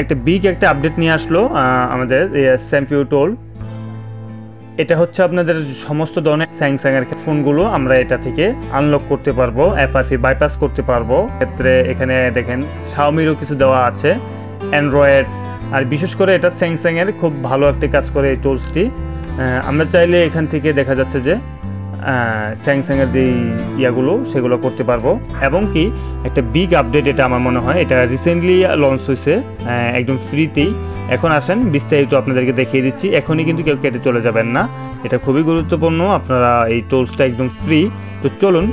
একটা বিগ একটা আপডেট নিয়ে আসলো আমাদের SAMFW টুল। এটা হচ্ছে আপনাদের সমস্ত ধরনের স্যামসাংয়ের ফোনগুলো আমরা এটা থেকে আনলক করতে পারবো, FRP বাইপাস করতে পারবো। ক্ষেত্রে এখানে দেখেন শাওমিরও কিছু দেওয়া আছে, অ্যান্ড্রয়েড, আর বিশেষ করে এটা স্যামসাংয়ের খুব ভালো একটা কাজ করে এই টুলসটি। আমরা চাইলে এখান থেকে দেখা যাচ্ছে যে স্যামসাংয়ের যে ইয়াগুলো সেগুলো করতে পারবো। এবং কি একটা বিগ আপডেট, এটা আমার মনে হয় এটা রিসেন্টলি লঞ্চ হয়েছে একদম ফ্রিতেই। এখন আসেন বিস্তারিত আপনাদেরকে দেখিয়ে দিচ্ছি, এখনই কিন্তু কেউ কেটে চলে যাবেন না, এটা খুবই গুরুত্বপূর্ণ। আপনারা এই টুলসটা একদম ফ্রি। তো চলুন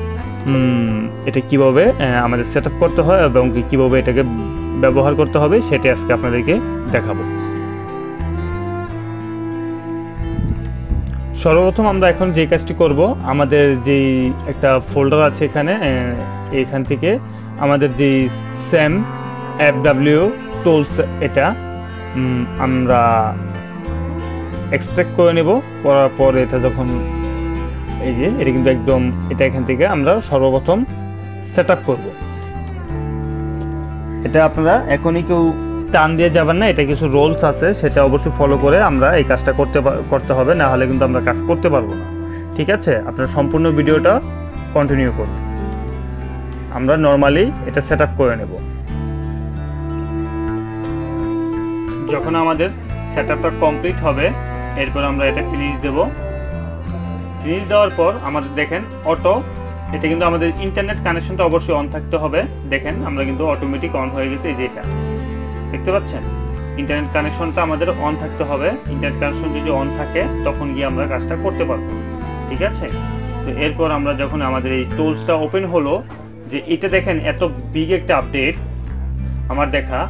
এটা কিভাবে আমাদের সেট আপ করতে হয় এবং কীভাবে এটাকে ব্যবহার করতে হবে সেটা আজকে আপনাদেরকে দেখাবো। সর্বপ্রথম আমরা এখন যে কাজটি করব, আমাদের যেই একটা ফোল্ডার আছে এখান থেকে আমাদের যে SAMFW টুলস এটা আমরা এক্সট্রাক্ট করে নেব। করার পর এটা যখন এই যে এটা কিন্তু একদম এটা এখান থেকে আমরা সর্বপ্রথম সেট আপ করবো। এটা আপনারা এখনই কেউ টান দিয়ে যাবেন না, এটা কিছু রুলস আছে সেটা অবশ্যই ফলো করে আমরা এই কাজটা করতে হবে, না হলে কিন্তু আমরা কাজ করতে পারবো না। ঠিক আছে, আপনারা সম্পূর্ণ ভিডিওটা কন্টিনিউ করুন। আমরা নর্মালি এটা সেট আপ করে নেব। যখন আমাদের সেট আপটা কমপ্লিট হবে এরপর আমরা এটা ফিনিশ দেব। ফিনিশ দেওয়ার পর আমাদের দেখেন অটো, এটা কিন্তু আমাদের ইন্টারনেট কানেকশনটা অবশ্যই অন থাকতে হবে। দেখেন আমরা কিন্তু অটোমেটিক অন হয়ে গেছে, এই যে এটা দেখতে পাচ্ছেন, ইন্টারনেট কানেকশনটা আমাদের অন থাকতে হবে। ইন্টারনেট কানেকশন যদি অন থাকে তখন গিয়ে আমরা কাজটা করতে পারবো। ঠিক আছে, তো এরপর আমরা যখন আমাদের এই টুলসটা ওপেন হলো, যে এটা দেখেন এত বিগ একটা আপডেট আমার দেখা,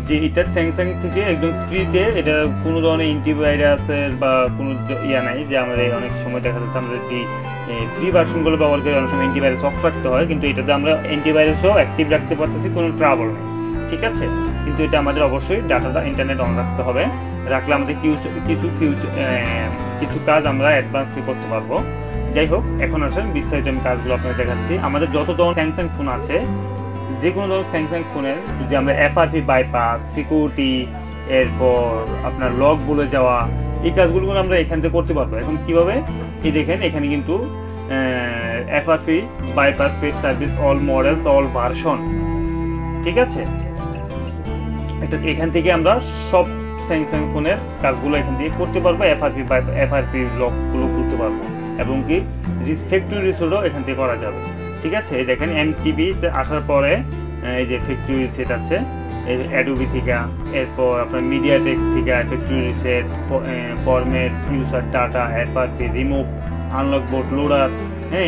যে এটা স্যামসাং থেকে একদম ফ্রিতে, এটা কোনো ধরনের অ্যান্টিভাইরাসের বা কোনো ইয়া নাই। যে আমাদের অনেক সময় দেখা যাচ্ছে আমাদের যে ফ্রি ভার্সনগুলো ব্যবহার করে অনেক সময় অ্যান্টিভাইরাস অফ রাখতে হয়, কিন্তু এটাতে আমরা অ্যান্টিভাইরাসও অ্যাক্টিভ রাখতে পারতেছি, কোনো ট্রাবল নেই। ঠিক আছে, কিন্তু এটা আমাদের অবশ্যই ডাটাটা ইন্টারনেট অন রাখতে হবে। রাখলে আমাদের কিছু কাজ আমরা অ্যাডভান্সলি করতে পারবো। যাই হোক, এখন আসেন বিস্তারিত আমি কাজগুলো আপনাকে দেখাচ্ছি। আমাদের যত ধরনের স্যামসাং ফোন আছে, যে কোনো ধরনের স্যামসাং ফোনের যদি আমরা FRP বাইপাস, সিকিউরিটি, এরপর আপনার লক বলে যাওয়া, এই কাজগুলো আমরা এখান থেকে করতে পারবো। এখন কিভাবে, এই দেখেন এখানে কিন্তু FRP bypass paid service all models all version. ঠিক আছে, এখান থেকে আমরা সব স্যামসাং ফোনের কাজগুলো এখান থেকে করতে পারবো। FRP লকগুলো খুলতে পারবো এবং কি ফ্যাক্টরি রিসেটও এখান থেকে করা যাবে। ঠিক আছে, এই দেখেন MTBতে আসার পরে এই যে ফ্যাক্টরি রিসেট আছে অ্যাডোবি থেকে, এরপর আপনার মিডিয়াটেক থেকে factory reset, format, user data, FRP remove, unlock board loader,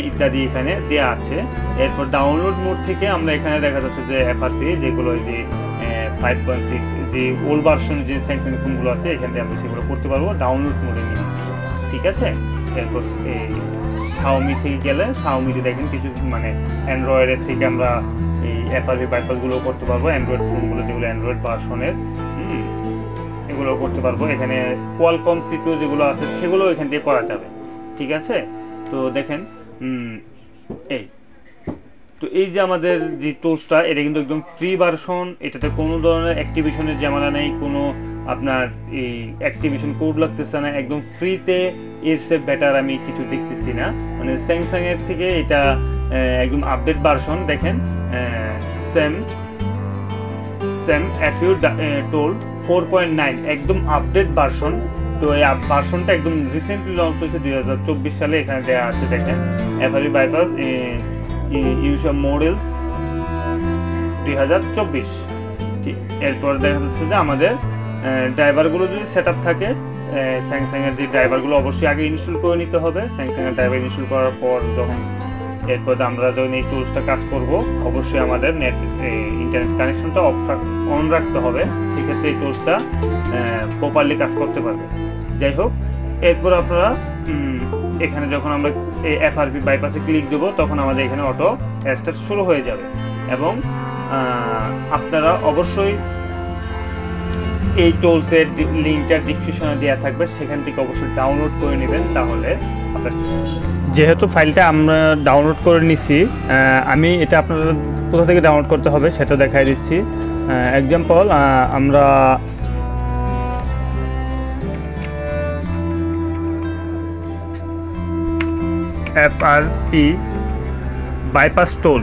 ইত্যাদি এখানে দেওয়া আছে। এরপর ডাউনলোড মোড থেকে আমরা এখানে দেখা যাচ্ছে যে FRP যেগুলো যে 5.6 যে ওল্ড ভার্সন যে স্যামসাং ফোনগুলো আছে এখান থেকে আমরা সেগুলো করতে পারবো ডাউনলোড মোডে নিয়ে। ঠিক আছে, এরপর এই শাওমি থেকে গেলে শাওমিতে দেখেন কিছু মানে অ্যান্ড্রয়েডের থেকে আমরা এই FRP বাইপাসগুলো করতে পারবো। অ্যান্ড্রয়েড ফোনগুলো যেগুলো অ্যান্ড্রয়েড ভার্সনের এগুলো করতে পারবো। এখানে কোয়ালকম সিপিইউ যেগুলো আছে সেগুলো এখান থেকে করা যাবে। ঠিক আছে, তো দেখেন এই যে আমাদের যে টুলসটা এটা কিন্তু একদম ফ্রি ভার্সন, এটাতে কোনো ধরনের অ্যাক্টিভেশনের ঝামেলা নেই, কোনো আপনার এই অ্যাক্টিভেশন কোড লাগতেছে না, একদম ফ্রিতে। এর চেয়ে বেটার আমি কিছু দেখতেছি না, মানে স্যামসাং এর থেকে এটা একদম আপডেট ভার্সন। দেখেন SAMFW টুল 4.9 একদম আপডেট ভার্সন। তো এই ভার্সনটা একদম রিসেন্টলি লঞ্চ হয়েছে 2024 সালে। এখানে দেওয়া আছে দেখেন FRP বাইপাস ইউজার মডেলস 2024। ঠিক, এরপর দেখা যাচ্ছে যে আমাদের ড্রাইভারগুলো যদি সেট আপ থাকে, স্যামসাংয়ের যে ড্রাইভারগুলো অবশ্যই আগে ইনস্টল করে নিতে হবে। স্যামসাংয়ের ড্রাইভার ইনস্টল করার পর এরপর আমরা যখন এই টুলসটা কাজ করব অবশ্যই আমাদের ইন্টারনেট কানেকশনটা অন রাখতে হবে, সেক্ষেত্রে এই টুলসটা প্রপারলি কাজ করতে পারবে। যাই হোক, এরপর আপনারা এখানে যখন আমরা এই FRP বাইপাসে ক্লিক দেবো তখন আমাদের এখানে অটো স্টার্ট শুরু হয়ে যাবে। এবং আপনারা অবশ্যই এই টুলসের লিঙ্কটা ডেসক্রিপশনে দেওয়া থাকবে, সেখান থেকে অবশ্যই ডাউনলোড করে নেবেন। তাহলে যেহেতু ফাইলটা আমরা ডাউনলোড করে নিছি, আমি এটা আপনারা কোথা থেকে ডাউনলোড করতে হবে সেটা দেখাই দিচ্ছি। এক্সাম্পল আমরা FRP Bypass Tool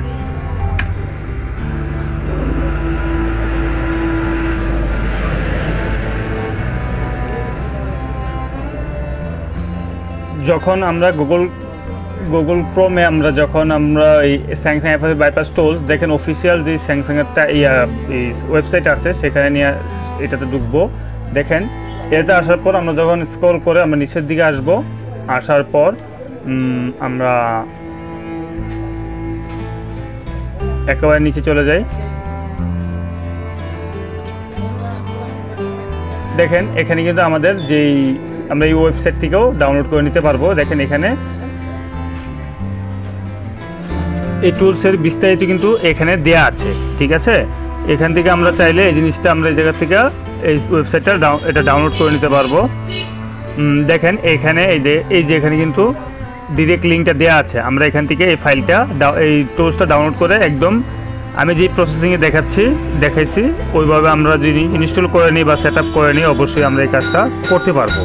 যখন আমরা গুগল ক্রোমে আমরা এই স্যামসাং FRP Bypass Tool দেখেন অফিসিয়াল যে স্যামসাংয়েরটা ওয়েবসাইট আছে সেখানে নিয়ে এটাতে ঢুকবো। দেখেন এতে আসার পর আমরা যখন স্ক্রল করে আমরা নিচের দিকে আসবো, আসার পর আমরা একেবারে নিচে চলে যাই। দেখেন এখানে কিন্তু আমাদের আমরা এই ওয়েবসাইট থেকেও ডাউনলোড করে নিতে পারবো। দেখেন এখানে এই টুলসের বিস্তারিত কিন্তু এখানে দেয়া আছে, ঠিক আছে। এখান থেকে আমরা চাইলে এই জিনিসটা আমরা এই জায়গা থেকে এই ওয়েবসাইটটা এটা ডাউনলোড করে নিতে পারবো। দেখেন এখানে এই যে এখানে কিন্তু ডিরেক্ট লিঙ্কটা দেওয়া আছে। আমরা এখান থেকে এই ফাইলটা এই টুলসটা ডাউনলোড করে একদম আমি যে প্রসেসিংয়ে দেখাইছি ওইভাবে আমরা যদি ইনস্টল করে নিই বা সেট আপ করে নিই, অবশ্যই আমরা এই কাজটা করতে পারবো।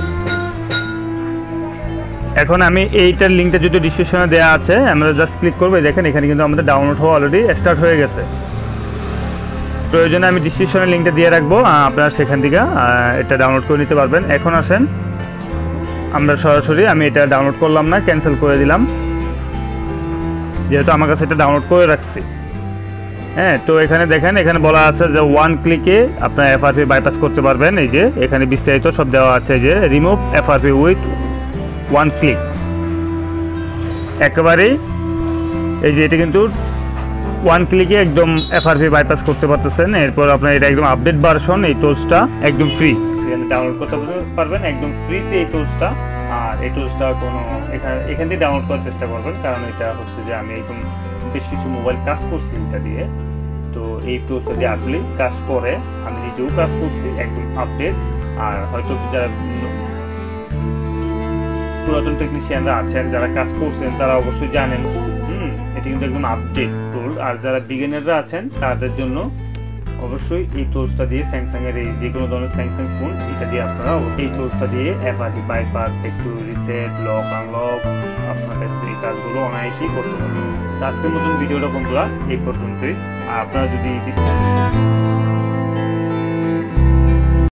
এখন আমি এইটার লিঙ্কটা যদি ডিসক্রিপশনে দেওয়া আছে, আমরা জাস্ট ক্লিক করবো। দেখেন এখানে কিন্তু আমাদের ডাউনলোড হওয়া অলরেডি স্টার্ট হয়ে গেছে। প্রয়োজনে আমি ডিসক্রিপশনে লিঙ্কটা দিয়ে রাখবো, আপনারা সেখান থেকে এটা ডাউনলোড করে নিতে পারবেন। এখন আসেন আমরা সরাসরি আমি এটা ডাউনলোড করলাম না, ক্যান্সেল করে দিলাম, যেহেতু আমার কাছে এটা ডাউনলোড করে রাখছি। হ্যাঁ, তো এখানে দেখেন এখানে বলা আছে যে 1 ক্লিকে আপনার FRP বাইপাস করতে পারবেন। এই যে এখানে বিস্তারিত সব দেওয়া আছে যে রিমুভ FRP উইথ 1 ক্লিক। একেবারেই এই যে এটা কিন্তু 1 ক্লিকে একদম FRP বাইপাস করতে পারতেছেন। এরপর আপনার এটা একদম আপডেট ভার্সন, এই টুলসটা একদম ফ্রি, এখানে ডাউনলোড করতে পারবেন একদম ফ্রিতে এই টুলসটা। আর এই টুলসটা এখান থেকে ডাউনলোড করার চেষ্টা করবেন, কারণ এটা হচ্ছে যে আমি একদম বেশ কিছু মোবাইল কাজ করছি এটা দিয়ে। তো এই টুলসটা দিয়ে আসলে কাজ করে, আমি নিজেও কাজ করছি একদম আপডেট। আর হয়তো যারা পুরাতন টেকনিশিয়ানরা আছেন যারা কাজ করছেন তারা অবশ্যই জানেন এটা কিন্তু একদম আপডেট টুল। আর যারা বিগিনাররা আছেন তাদের জন্য অবশ্যই এই টুলসটা দিয়ে স্যামসাংয়ের এই যে কোনো ধরনের স্যামসাং ফোন এটা দিয়ে আপনারা এই টুলসটা দিয়ে FRP বাইপাস, একটু রিসেট, লক আনলক আপনাদের এই কাজগুলো অনায়াসেই করতে পারবেন। আজকের মতন ভিডিওটা বন্ধুরা এই পর্যন্তই। আপনারা যদি